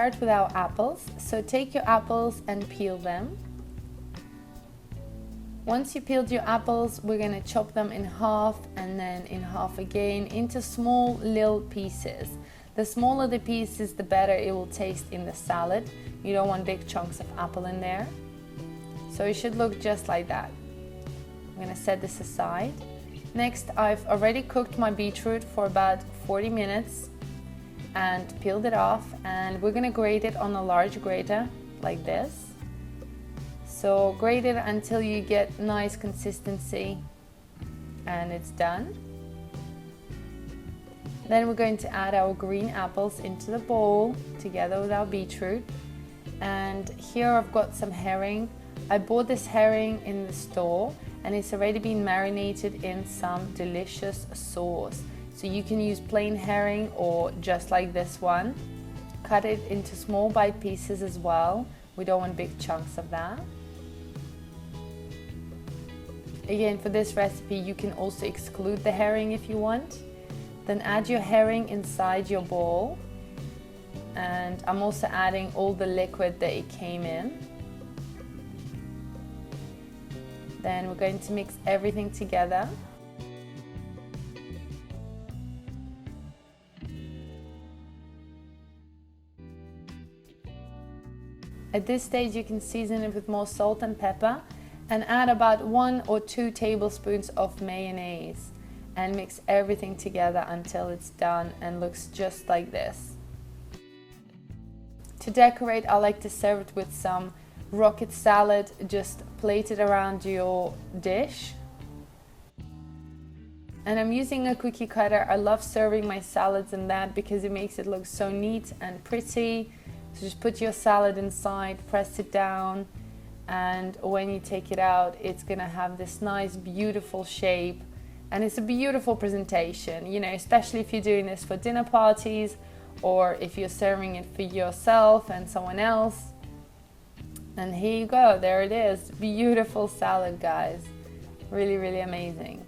start with our apples. So take your apples and peel them. Once you peeled your apples, we're going to chop them in half and then in half again into small little pieces. The smaller the pieces, the better it will taste in the salad. You don't want big chunks of apple in there. So it should look just like that. I'm going to set this aside. Next, I've already cooked my beetroot for about 40 minutes and peeled it off, and we're going to grate it on a large grater like this. So grate it until you get nice consistency and it's done. Then we're going to add our green apples into the bowl together with our beetroot. And here I've got some herring. I bought this herring in the store and it's already been marinated in some delicious sauce. So you can use plain herring or just like this one. Cut it into small bite pieces as well. We don't want big chunks of that. Again, for this recipe, you can also exclude the herring if you want. Then add your herring inside your bowl. And I'm also adding all the liquid that it came in. Then we're going to mix everything together. At this stage, you can season it with more salt and pepper and add about 1 or 2 tablespoons of mayonnaise and mix everything together until it's done and looks just like this. To decorate, I like to serve it with some rocket salad, just plate it around your dish. And I'm using a cookie cutter. I love serving my salads in that because it makes it look so neat and pretty. So just put your salad inside, press it down, and when you take it out, it's gonna have this nice, beautiful shape. And it's a beautiful presentation, you know, especially if you're doing this for dinner parties or if you're serving it for yourself and someone else. And here you go, there it is. Beautiful salad, guys. Really, really amazing.